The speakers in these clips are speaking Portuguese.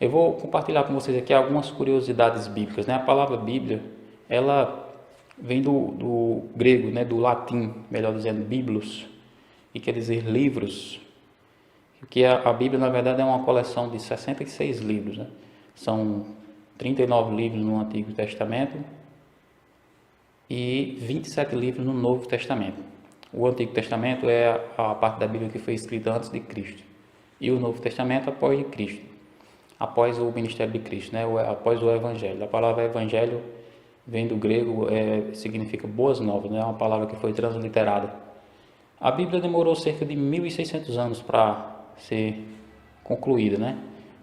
Eu vou compartilhar com vocês aqui algumas curiosidades bíblicas, né? A palavra Bíblia, ela vem do grego, né? Do latim, melhor dizendo, biblos, que quer dizer livros. Que a Bíblia, na verdade, é uma coleção de 66 livros, né? São 39 livros no Antigo Testamento e 27 livros no Novo Testamento. O Antigo Testamento é a parte da Bíblia que foi escrita antes de Cristo, e o Novo Testamento após de Cristo, após o ministério de Cristo, né? Após o Evangelho. A palavra Evangelho vem do grego, significa boas novas, né? É uma palavra que foi transliterada. A Bíblia demorou cerca de 1.600 anos para ser concluída, né?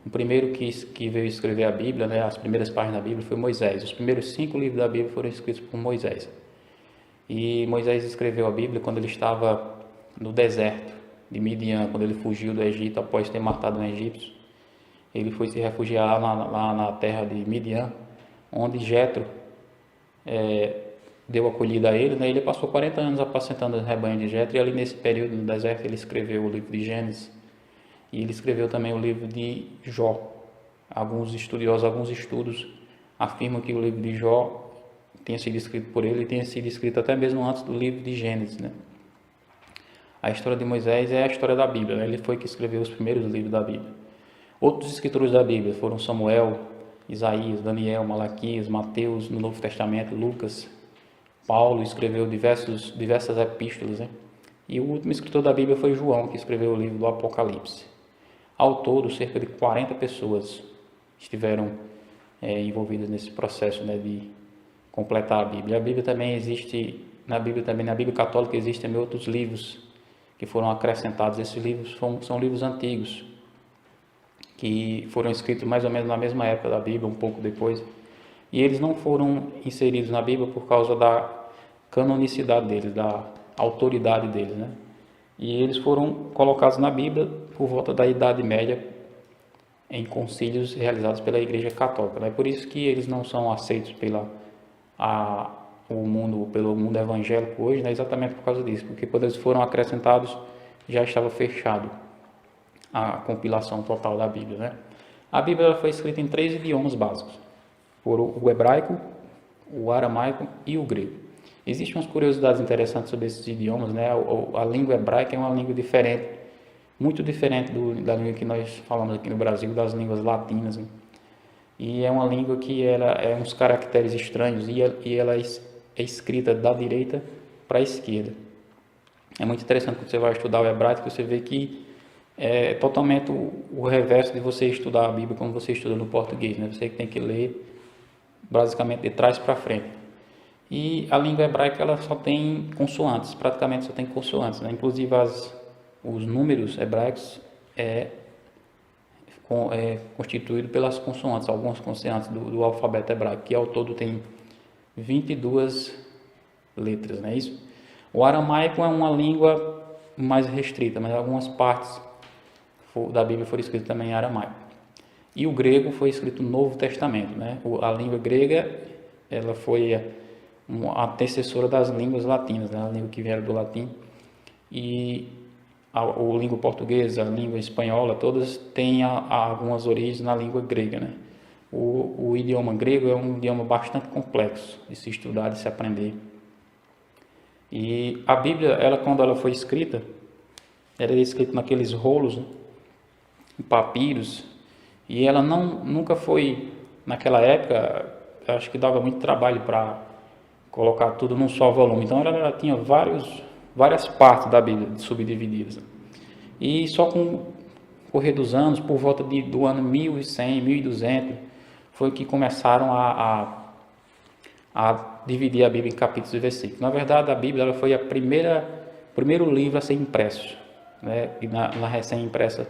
O primeiro que veio escrever a Bíblia, né, as primeiras páginas da Bíblia, foi Moisés. Os primeiros 5 livros da Bíblia foram escritos por Moisés. E Moisés escreveu a Bíblia quando ele estava no deserto de Midian, quando ele fugiu do Egito após ter matado um egípcio. Ele foi se refugiar lá na terra de Midian, onde Jetro deu acolhida a ele, né? Ele passou 40 anos apacentando o rebanho de Jetro, e ali nesse período no deserto ele escreveu o livro de Gênesis, e ele escreveu também o livro de Jó. Alguns estudiosos, alguns estudos afirmam que o livro de Jó tenha sido escrito por ele e tenha sido escrito até mesmo antes do livro de Gênesis, né? A história de Moisés é a história da Bíblia, né? Ele foi que escreveu os primeiros livros da Bíblia. Outros escritores da Bíblia foram Samuel, Isaías, Daniel, Malaquias, Mateus, no Novo Testamento, Lucas. Paulo escreveu diversas epístolas, né? E o último escritor da Bíblia foi João, que escreveu o livro do Apocalipse. Ao todo, cerca de 40 pessoas estiveram envolvidas nesse processo, né, de completar a Bíblia. A Bíblia também existe, na Bíblia Católica existem também outros livros que foram acrescentados. Esses livros são livros antigos, que foram escritos mais ou menos na mesma época da Bíblia, um pouco depois. E eles não foram inseridos na Bíblia por causa da canonicidade deles, da autoridade deles, né? E eles foram colocados na Bíblia por volta da Idade Média, em concílios realizados pela Igreja Católica, né? Por isso que eles não são aceitos pelo mundo evangélico hoje, né? Exatamente por causa disso, porque quando eles foram acrescentados já estava fechado a compilação total da Bíblia, né? A Bíblia ela foi escrita em 3 idiomas básicos, por o hebraico, o aramaico e o grego. Existem umas curiosidades interessantes sobre esses idiomas, né? A língua hebraica é uma língua diferente, muito diferente da língua que nós falamos aqui no Brasil, das línguas latinas, né? E é uma língua que ela é uns caracteres estranhos, e ela é escrita da direita para a esquerda. É muito interessante quando você vai estudar o hebraico, você vê que é totalmente o reverso de você estudar a Bíblia como você estuda no português, né? Você tem que ler basicamente de trás para frente. E a língua hebraica ela só tem consoantes, praticamente só tem consoantes, né? Inclusive os números hebraicos é constituído pelas consoantes, algumas consoantes do alfabeto hebraico, que ao todo tem 22 letras, não é isso? O aramaico é uma língua mais restrita, mas algumas partes da Bíblia foram escritas também em aramaico. E o grego foi escrito no Novo Testamento, né? A língua grega ela foi a antecessora das línguas latinas, né? A língua que vieram do latim. E a língua portuguesa, a língua espanhola, todas têm algumas origens na língua grega, né? O idioma grego é um idioma bastante complexo de se estudar, de se aprender. E a Bíblia, quando ela foi escrita, ela era escrita naqueles rolos, né? Em papiros, e ela nunca foi, naquela época, acho que dava muito trabalho para colocar tudo num só volume. Então ela tinha várias partes da Bíblia subdivididas. E só com o correr dos anos, por volta do ano 1100, 1200, foi que começaram a dividir a Bíblia em capítulos e versículos. Na verdade, a Bíblia ela foi o primeiro livro a ser impresso, né? E na recém-impressa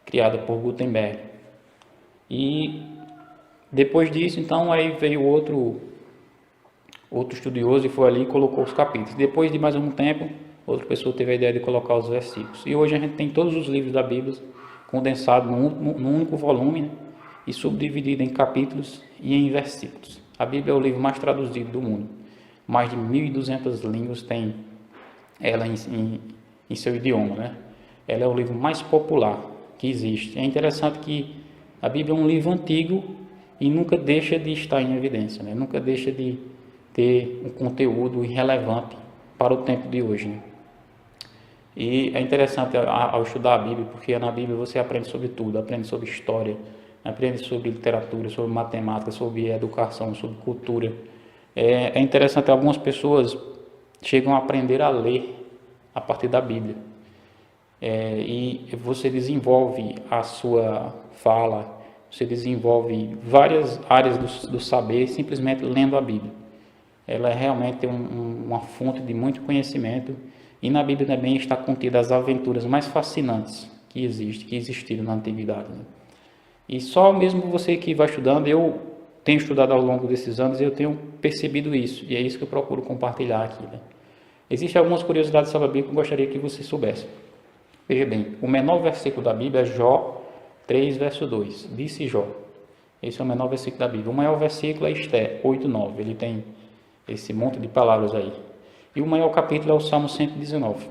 criada por Gutenberg. E depois disso, então, aí veio outro estudioso e foi ali e colocou os capítulos. Depois de mais um tempo, outra pessoa teve a ideia de colocar os versículos. E hoje a gente tem todos os livros da Bíblia condensados num único volume, né? E subdividido em capítulos e em versículos. A Bíblia é o livro mais traduzido do mundo. Mais de 1.200 línguas tem ela em seu idioma, né? Ela é o livro mais popular que existe. É interessante que A Bíblia é um livro antigo e nunca deixa de estar em evidência, né? Nunca deixa de ter um conteúdo relevante para o tempo de hoje, né? E é interessante ao estudar a Bíblia, porque na Bíblia você aprende sobre tudo, aprende sobre história, aprende sobre literatura, sobre matemática, sobre educação, sobre cultura. É interessante, algumas pessoas chegam a aprender a ler a partir da Bíblia. E você desenvolve a sua fala, você desenvolve várias áreas do saber simplesmente lendo a Bíblia. Ela é realmente uma fonte de muito conhecimento, e na Bíblia também está contida as aventuras mais fascinantes que existiram na antiguidade, né? E só mesmo você que vai estudando, eu tenho estudado ao longo desses anos e eu tenho percebido isso, e é isso que eu procuro compartilhar aqui, né? Existem algumas curiosidades sobre a Bíblia que eu gostaria que você soubesse. Veja bem, o menor versículo da Bíblia é Jó 3, verso 2. Disse Jó. Esse é o menor versículo da Bíblia. O maior versículo é Esté 8, 9. Ele tem esse monte de palavras aí. E o maior capítulo é o Salmo 119.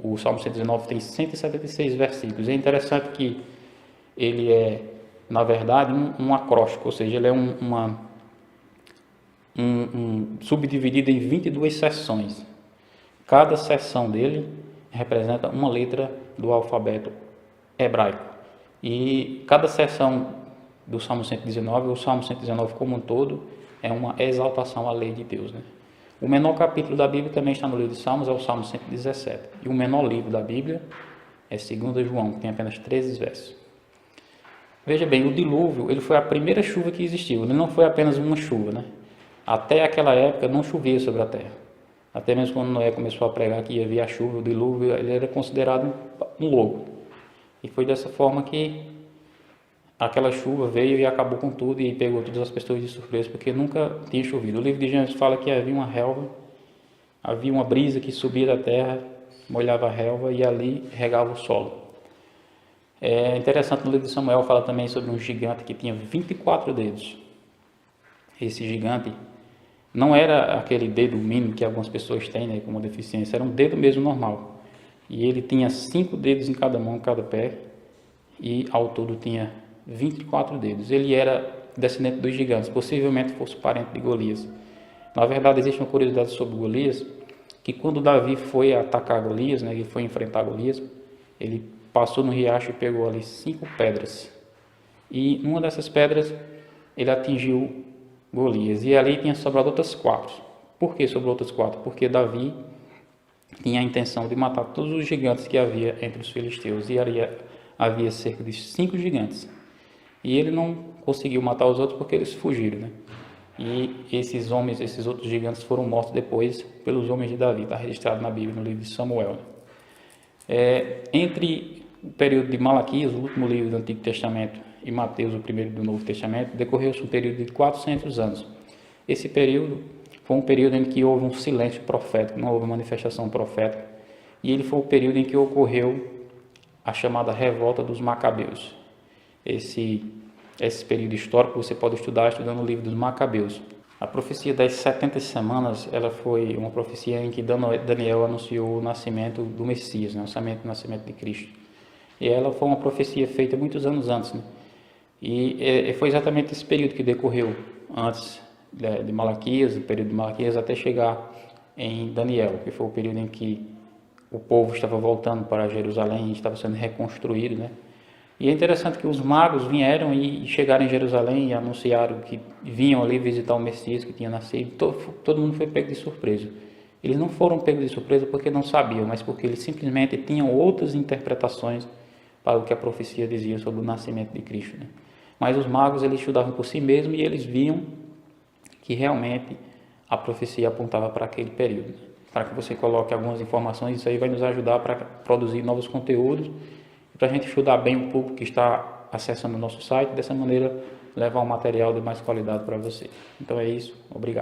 O Salmo 119 tem 176 versículos. É interessante que ele é, na verdade, um acróstico, ou seja, ele é subdividido em 22 seções. Cada seção dele representa uma letra do alfabeto hebraico. E cada seção do Salmo 119, o Salmo 119 como um todo, é uma exaltação à lei de Deus, né? O menor capítulo da Bíblia também está no livro de Salmos, é o Salmo 117. E o menor livro da Bíblia é 2 João, que tem apenas 13 versos. Veja bem, o dilúvio, ele foi a primeira chuva que existiu. Ele não foi apenas uma chuva, né? Até aquela época não chovia sobre a terra. Até mesmo quando Noé começou a pregar que ia vir a chuva, o dilúvio, ele era considerado um lobo. E foi dessa forma que aquela chuva veio e acabou com tudo e pegou todas as pessoas de surpresa, porque nunca tinha chovido. O livro de Gênesis fala que havia uma relva, havia uma brisa que subia da terra, molhava a relva e ali regava o solo. É interessante, no livro de Samuel fala também sobre um gigante que tinha 24 dedos. Esse gigante não era aquele dedo mínimo que algumas pessoas têm, né, como deficiência, era um dedo mesmo normal. E ele tinha 5 dedos em cada mão, em cada pé, e ao todo tinha 24 dedos. Ele era descendente dos gigantes, possivelmente fosse parente de Golias. Na verdade, existe uma curiosidade sobre Golias, que quando Davi foi atacar Golias, né, ele foi enfrentar Golias, ele passou no riacho e pegou ali 5 pedras. E numa dessas pedras, ele atingiu Golias, e ali tinha sobrado outras 4. Por que sobrou outras 4? Porque Davi tinha a intenção de matar todos os gigantes que havia entre os filisteus, e ali havia cerca de 5 gigantes. E ele não conseguiu matar os outros porque eles fugiram, né? E esses outros gigantes foram mortos depois pelos homens de Davi. Está registrado na Bíblia, no livro de Samuel, né? Entre o período de Malaquias, o último livro do Antigo Testamento, e Mateus, o primeiro do Novo Testamento, decorreu-se um período de 400 anos. Esse período foi um período em que houve um silêncio profético, não houve manifestação profética, e ele foi o período em que ocorreu a chamada revolta dos Macabeus. Esse período histórico você pode estudar estudando o livro dos Macabeus. A profecia das 70 semanas, ela foi uma profecia em que Daniel anunciou o nascimento do Messias, né? O nascimento de Cristo. E ela foi uma profecia feita muitos anos antes, né? E foi exatamente esse período que decorreu antes de Malaquias, o período de Malaquias, até chegar em Daniel, que foi o período em que o povo estava voltando para Jerusalém, estava sendo reconstruído, né? E é interessante que os magos vieram e chegaram em Jerusalém e anunciaram que vinham ali visitar o Messias que tinha nascido. Todo mundo foi pego de surpresa. Eles não foram pegos de surpresa porque não sabiam, mas porque eles simplesmente tinham outras interpretações para o que a profecia dizia sobre o nascimento de Cristo, né? Mas os magos, eles estudavam por si mesmos e eles viam que realmente a profecia apontava para aquele período, né? Para que você coloque algumas informações, isso aí vai nos ajudar para produzir novos conteúdos, para a gente estudar bem o público que está acessando o nosso site, dessa maneira levar um material de mais qualidade para você. Então é isso, obrigado.